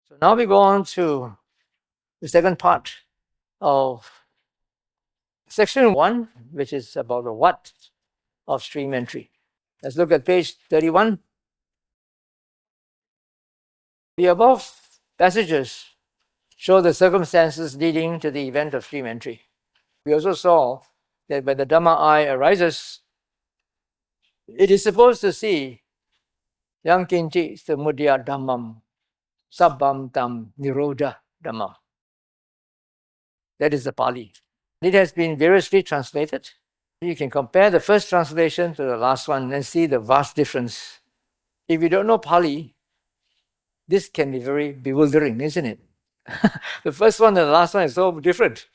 So now we go on to the second part of section 1, which is about the what of stream entry. Let's look at page 31. The above passages show the circumstances leading to the event of stream entry. We also saw that when the Dhamma-Eye arises, it is supposed to see yang kinci samudaya dhammam sabbam tam nirodha dhammam. That is the Pali. It has been variously translated. You can compare the first translation to the last one and see the vast difference. If you don't know Pali, this can be very bewildering, isn't it? The first one and the last one is so different.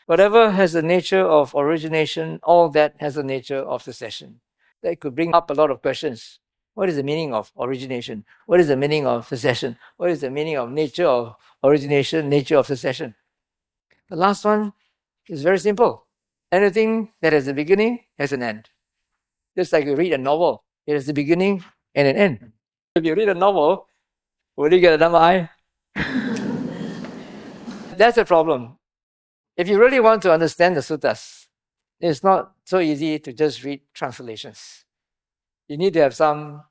Whatever has the nature of origination, all that has the nature of cessation. That could bring up a lot of questions. What is the meaning of origination? What is the meaning of cessation? What is the meaning of nature of origination, nature of cessation? The last one is very simple. Anything that has a beginning has an end. Just like you read a novel, it has a beginning and an end. If you read a novel, will you get a Dhamma-Eye? That's the problem. If you really want to understand the suttas, it's not so easy to just read translations. You need to have some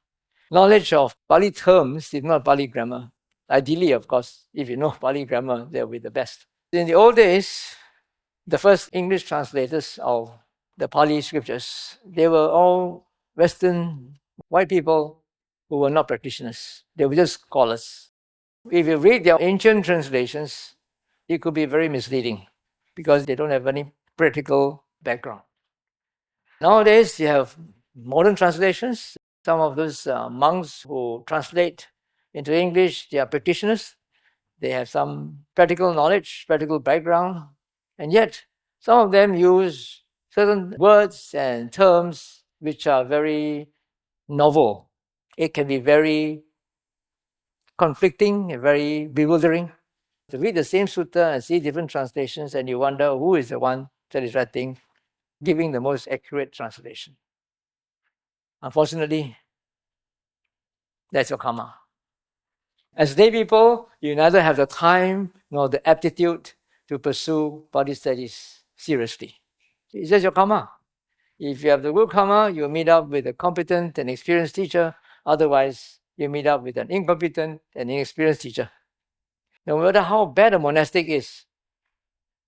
knowledge of Pali terms, if not Pali grammar. Ideally, of course, if you know Pali grammar, that will be the best. In the old days, the first English translators of the Pali scriptures, they were all Western white people who were not practitioners. They were just scholars. If you read their ancient translations, it could be very misleading because they don't have any practical background. Nowadays, you have modern translations. Some of those monks who translate into English, they are practitioners. They have some practical knowledge, practical background, and yet some of them use certain words and terms which are very novel. It can be very conflicting and very bewildering. To read the same sutta and see different translations, and you wonder who is the one that is writing, giving the most accurate translation. Unfortunately, that's your karma. As lay people, you neither have the time nor the aptitude to pursue body studies seriously. It's just your karma. If you have the good karma, you meet up with a competent and experienced teacher. Otherwise, you meet up with an incompetent and inexperienced teacher. No matter how bad a monastic is,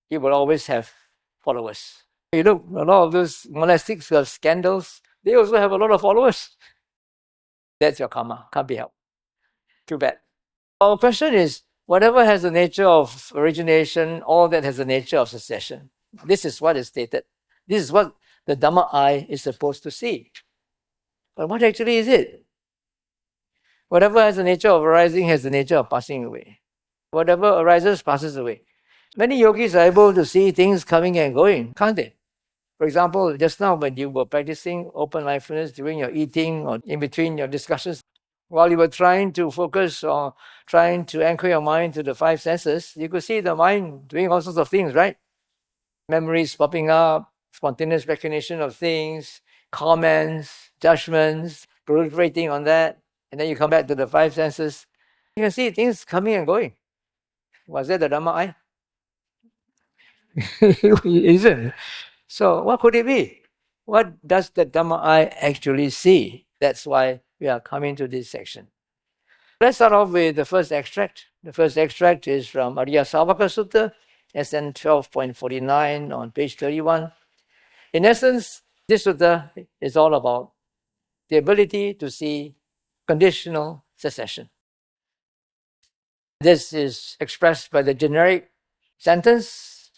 it will always have followers. You look, a lot of those monastics who have scandals, they also have a lot of followers. That's your karma. Can't be helped. Too bad. Our question is, whatever has the nature of origination, all that has the nature of cessation. This is what is stated. This is what the Dhamma-Eye is supposed to see. But what actually is it? Whatever has the nature of arising has the nature of passing away. Whatever arises passes away. Many yogis are able to see things coming and going, can't they? For example, just now when you were practicing open mindfulness during your eating or in between your discussions, while you were trying to focus or trying to anchor your mind to the five senses, you could see the mind doing all sorts of things, right? Memories popping up, spontaneous recognition of things, comments, judgments, proliferating on that, and then you come back to the five senses. You can see things coming and going. Was that the Dhamma-Eye? It isn't. So what could it be? What does the Dhamma-Eye actually see? That's why we are coming to this section. Let's start off with the first extract. The first extract is from Ariyasāvaka Sutta, SN 12.49 on page 31. In essence, this sutta is all about the ability to see conditional cessation. This is expressed by the generic sentence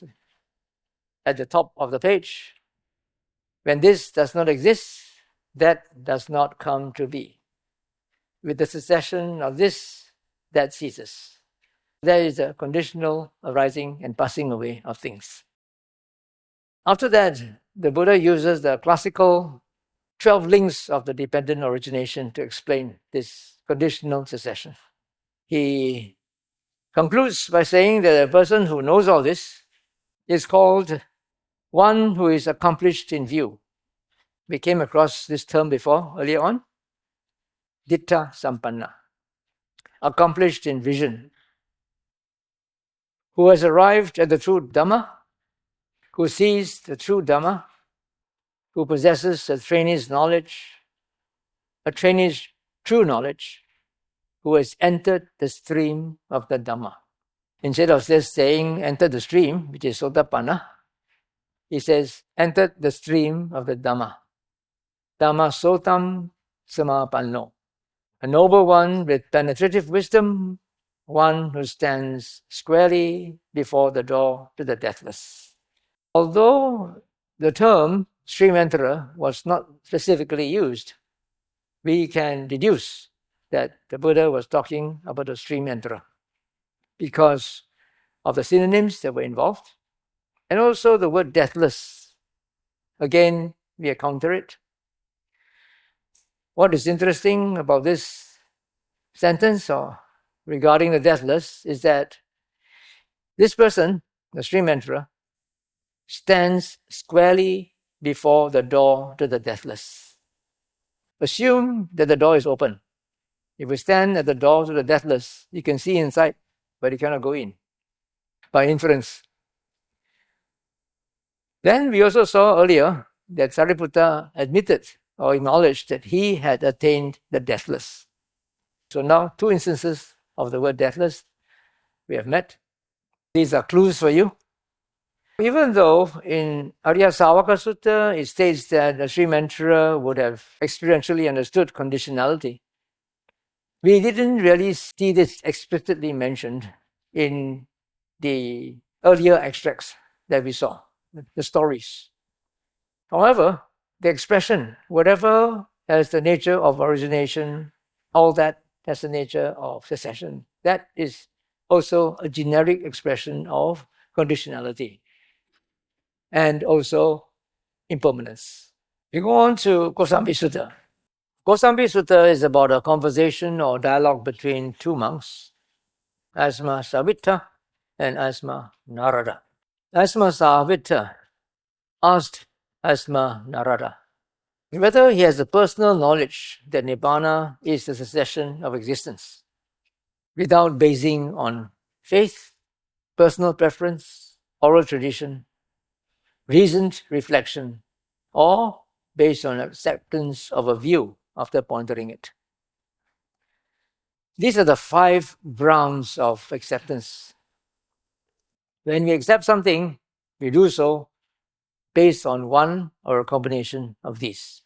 at the top of the page. When this does not exist, that does not come to be. With the cessation of this, that ceases. There is a conditional arising and passing away of things. After that, the Buddha uses the classical 12 links of the dependent origination to explain this conditional cessation. He concludes by saying that a person who knows all this is called one who is accomplished in view. We came across this term before, earlier on. Ditta sampanna. Accomplished in vision. who has arrived at the true Dhamma, who sees the true Dhamma, who possesses a trainee's knowledge, a trainee's true knowledge, who has entered the stream of the Dhamma. Instead of just saying enter the stream, which is Sotapanna, he says entered the stream of the Dhamma. Dhamma sotam samapanno. A noble one with penetrative wisdom, one who stands squarely before the door to the deathless. Although the term stream enterer was not specifically used, we can deduce that the Buddha was talking about a stream enterer because of the synonyms that were involved, and also the word deathless. Again, we encounter it. What is interesting about this sentence or regarding the deathless is that this person, the stream enterer, stands squarely before the door to the deathless. Assume that the door is open. If you stand at the door to the deathless, you can see inside, but you cannot go in by inference. Then we also saw earlier that Sāriputta admitted or acknowledged that he had attained the deathless. So now 2 instances of the word deathless we have met. These are clues for you. Even though in Ariyasāvaka Sutta it states that the stream enterer would have experientially understood conditionality, we didn't really see this explicitly mentioned in the earlier extracts that we saw, the stories. However, the expression, whatever has the nature of origination, all that has the nature of cessation, that is also a generic expression of conditionality and also impermanence. We go on to Kosambi Sutta. Kosambi Sutta is about a conversation or dialogue between 2 monks, Āyasmā Aggacitta and Āyasmā Narada. Āyasmā Aggacitta asked Āyasmā Narada whether he has a personal knowledge that Nibbāna is the cessation of existence, without basing on faith, personal preference, oral tradition, reasoned reflection, or based on acceptance of a view after pondering it. These are the 5 grounds of acceptance. When we accept something, we do so based on one or a combination of these.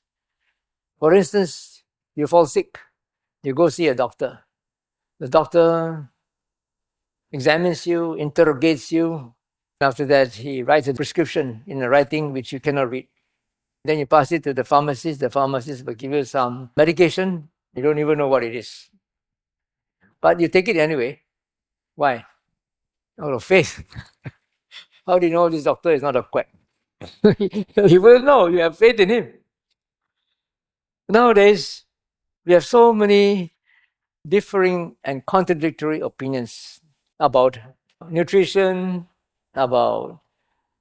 For instance, you fall sick, you go see a doctor. The doctor examines you, interrogates you. After that, he writes a prescription in a writing which you cannot read. Then you pass it to the pharmacist will give you some medication, you don't even know what it is. But you take it anyway. Why? Out of faith. How do you know this doctor is not a quack? You will know, you have faith in him. Nowadays, we have so many differing and contradictory opinions about nutrition, about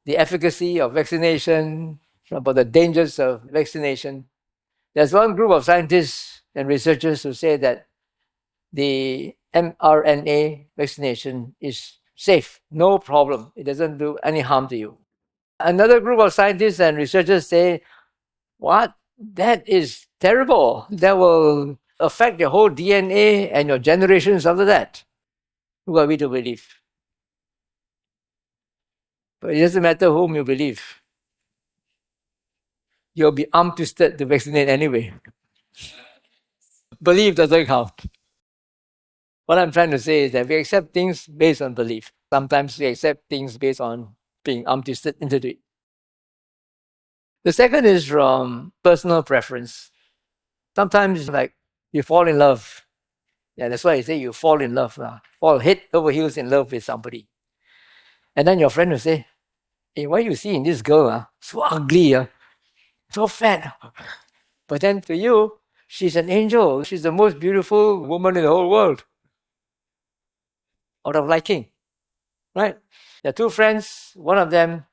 the efficacy of vaccination, about the dangers of vaccination. There's one group of scientists and researchers who say that the mRNA vaccination is safe, no problem. It doesn't do any harm to you. Another group of scientists and researchers say, what? That is terrible. That will affect your whole DNA and your generations after that. Who are we to believe? But it doesn't matter whom you believe. You'll be arm-twisted to vaccinate anyway. Belief doesn't count. What I'm trying to say is that we accept things based on belief. Sometimes we accept things based on being arm-twisted into it. The second is from personal preference. Sometimes like you fall in love. Yeah, that's why I say you fall in love. Fall head over heels in love with somebody. And then your friend will say, hey, why you see in this girl, so ugly, so fat. But then to you, she's an angel. She's the most beautiful woman in the whole world. Out of liking, right? There are 2 friends. One of them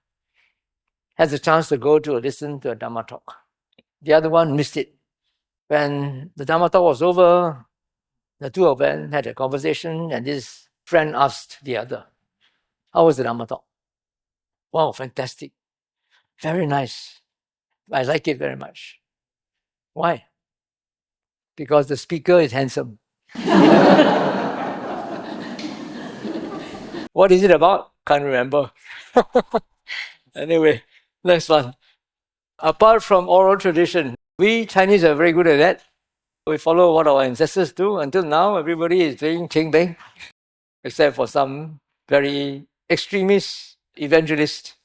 has a chance to go to listen to a Dhamma talk. The other one missed it. When the Dhamma talk was over, the 2 of them had a conversation and this friend asked the other, How was the Dhamma talk? Wow, fantastic. Very nice. I like it very much. Why? Because the speaker is handsome. What is it about? Can't remember. Anyway, next one. Apart from oral tradition, we Chinese are very good at that. We follow what our ancestors do. Until now, everybody is doing Qingbing, except for some very extremist evangelists.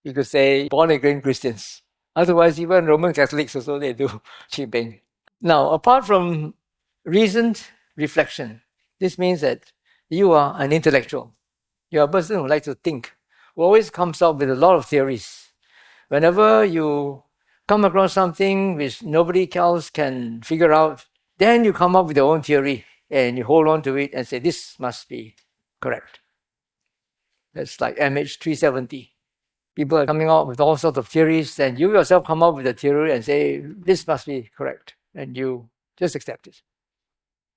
You could say born-again Christians. Otherwise, even Roman Catholics also, they do Qingbing. Now, apart from reasoned reflection, this means that you are an intellectual. You're a person who likes to think, who always comes up with a lot of theories. Whenever you come across something which nobody else can figure out, then you come up with your own theory and you hold on to it and say, this must be correct. That's like MH370. People are coming up with all sorts of theories, and you yourself come up with a theory and say, this must be correct. And you just accept it.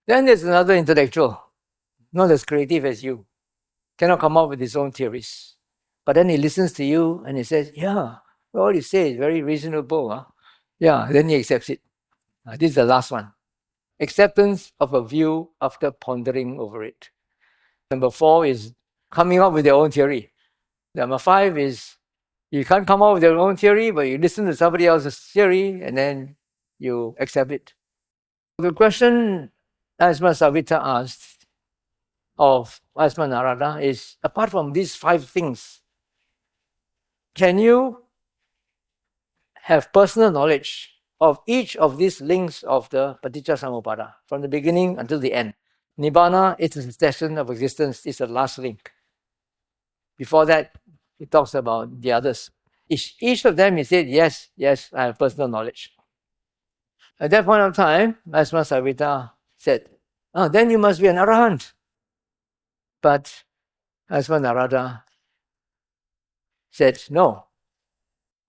Then there's another intellectual, not as creative as you, cannot come up with his own theories. But then he listens to you and he says, yeah, what you say is very reasonable. Huh? Yeah, then he accepts it. This is the last one. Acceptance of a view after pondering over it. Number 4 is coming up with your own theory. Number 5 is you can't come up with your own theory, but you listen to somebody else's theory and then you accept it. The question Āyasmā Aggacitta asked of Āyasmā Narada is, apart from these 5 things, can you have personal knowledge of each of these links of the Paticca-samuppada from the beginning until the end? Nibbāna is the cessation of existence, is the last link. Before that, he talks about the others. Each of them, he said, yes, I have personal knowledge. At that point of time, Āyasmā Aggacitta said, then you must be an Arahant. But Āyasmā Narada said, no.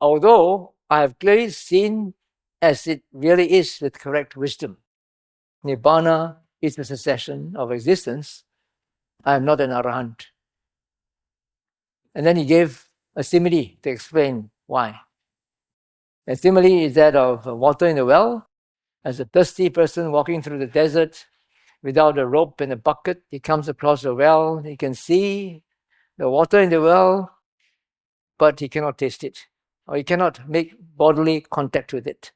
Although I have clearly seen as it really is with correct wisdom, Nibbāna is the cessation of existence, I am not an Arahant. And then he gave a simile to explain why. The simile is that of water in the well. As a thirsty person walking through the desert without a rope and a bucket, he comes across a well. He can see the water in the well, but he cannot taste it, or he cannot make bodily contact with it.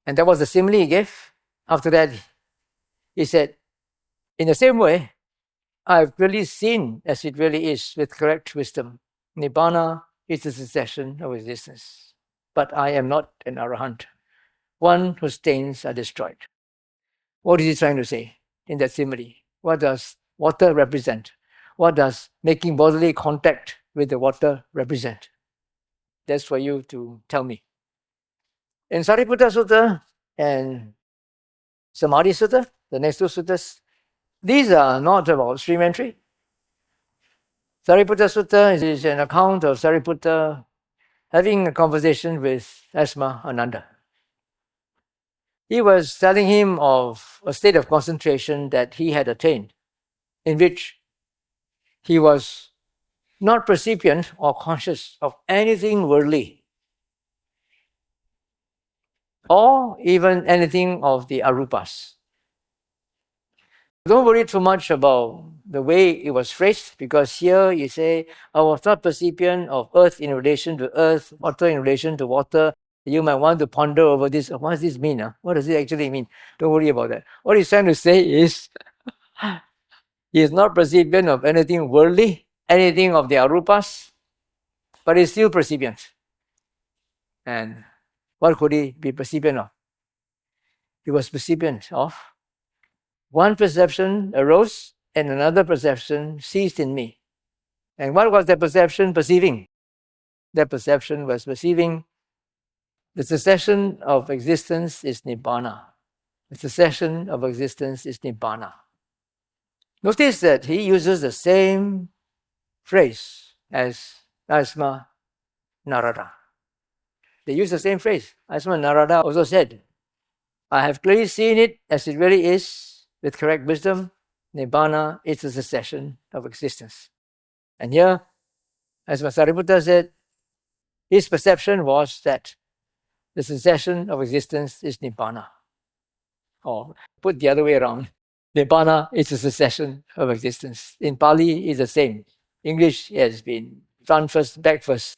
And that was the simile he gave. After that, he said, in the same way, I have clearly seen as it really is with correct wisdom. Nibbāna is the cessation of existence. But I am not an Arahant, one whose stains are destroyed. What is he trying to say in that simile? What does water represent? What does making bodily contact with the water represent? That's for you to tell me. In Sāriputta Sutta and Samādhi Sutta, the next 2 suttas, these are not about stream entry. Sāriputta Sutta is an account of Sāriputta having a conversation with Āyasmā Ananda. He was telling him of a state of concentration that he had attained, in which he was not percipient or conscious of anything worldly, or even anything of the Āruppas. Don't worry too much about the way it was phrased, because here you say, I was not percipient of earth in relation to earth, water in relation to water. You might want to ponder over this. What does this mean? What does it actually mean? Don't worry about that. What he's trying to say is, he is not percipient of anything worldly, anything of the Āruppas, but he's still percipient. And what could he be percipient of? He was percipient of one perception arose and another perception ceased in me. And what was that perception perceiving? That perception was perceiving the cessation of existence is Nibbāna. The cessation of existence is Nibbāna. Notice that he uses the same phrase as Āyasmā Narada. They use the same phrase. Āyasmā Narada also said, I have clearly seen it as it really is with correct wisdom. Nibbāna is the cessation of existence. And here, as Sāriputta said, his perception was that the cessation of existence is Nibbāna. Or put the other way around, Nibbāna is the cessation of existence. In Pali, it's the same. English has been front first, back first.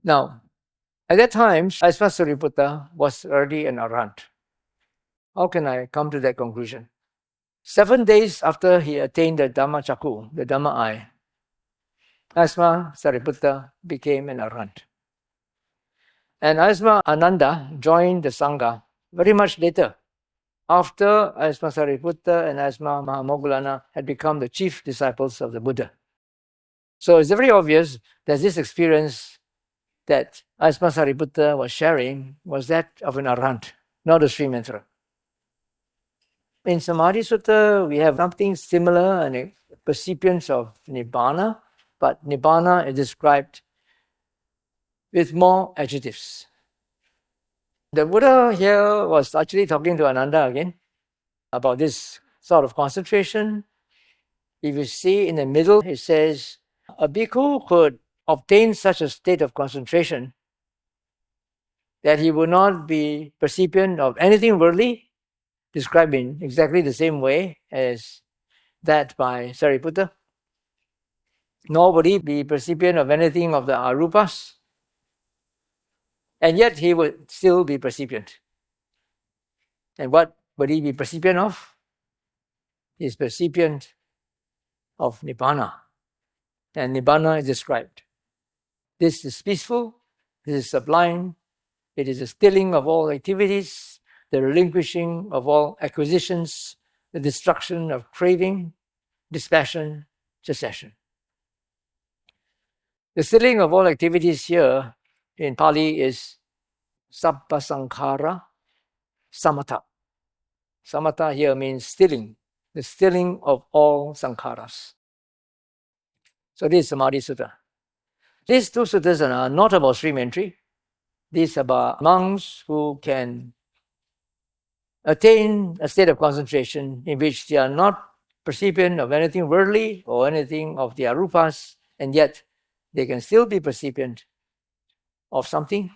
Now, at that time, Āyasmā Sāriputta was already an Arahant. How can I come to that conclusion? 7 days after he attained the Dhamma-Chakku, the Dhamma-Eye, Āyasmā Sāriputta became an Arahant. And Āyasmā Ananda joined the Sangha very much later, after Āyasmā Sāriputta and Āyasmā Mahamoggallana had become the chief disciples of the Buddha. So it's very obvious that this experience that Āyasmā Sāriputta was sharing was that of an Arahant, not a stream enterer. In Samādhi Sutta, we have something similar, and percipience of Nibbāna, but Nibbāna is described with more adjectives. The Buddha here was actually talking to Ananda again about this sort of concentration. If you see in the middle, it says, a bhikkhu could obtain such a state of concentration that he would not be percipient of anything worldly, described in exactly the same way as that by Sāriputta, nor would he be percipient of anything of the Āruppas, and yet he would still be percipient. And what would he be percipient of? He is percipient of Nibbāna. And Nibbāna is described. This is peaceful, this is sublime, it is a stilling of all activities, the relinquishing of all acquisitions, the destruction of craving, dispassion, cessation. The stilling of all activities here in Pali is sabba sankhara samatha. Samatha here means stilling, the stilling of all sankharas. So this is Samādhi Sutta. These two suttas are not about stream entry. These are about monks who can attain a state of concentration in which they are not percipient of anything worldly or anything of the Āruppas, and yet they can still be percipient of something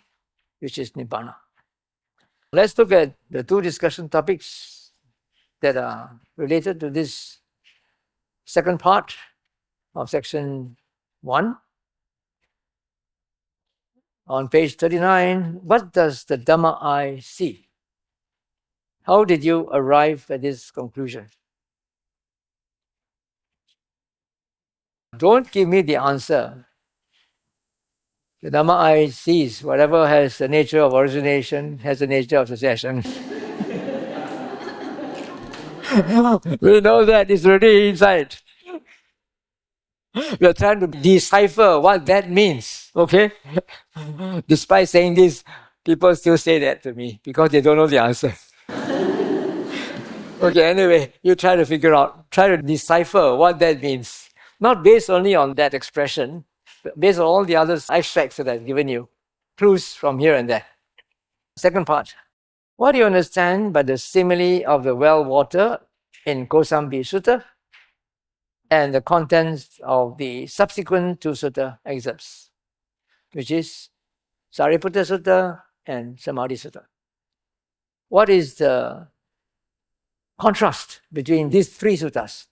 which is Nibbāna. Let's look at the two discussion topics that are related to this second part of section 1. On page 39, what does the Dhamma-Eye see? How did you arrive at this conclusion? Don't give me the answer. The Dhamma-Eye sees whatever has the nature of origination has the nature of cessation. We know that it's already inside. We are trying to decipher what that means, okay? Despite saying this, people still say that to me because they don't know the answer. Okay, anyway, you try to figure out, try to decipher what that means. Not based only on that expression, but based on all the other extracts that I've given you, clues from here and there. Second part. What do you understand by the simile of the well water in Kosambi Sutta and the contents of the subsequent two Sutta excerpts, which is Sāriputta Sutta and Samādhi Sutta? What is the contrast between these three suttas,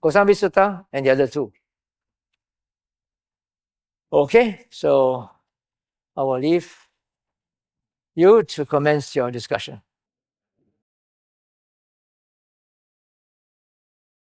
Kosambi Sutta and the other two? Okay, so I will leave you to commence your discussion.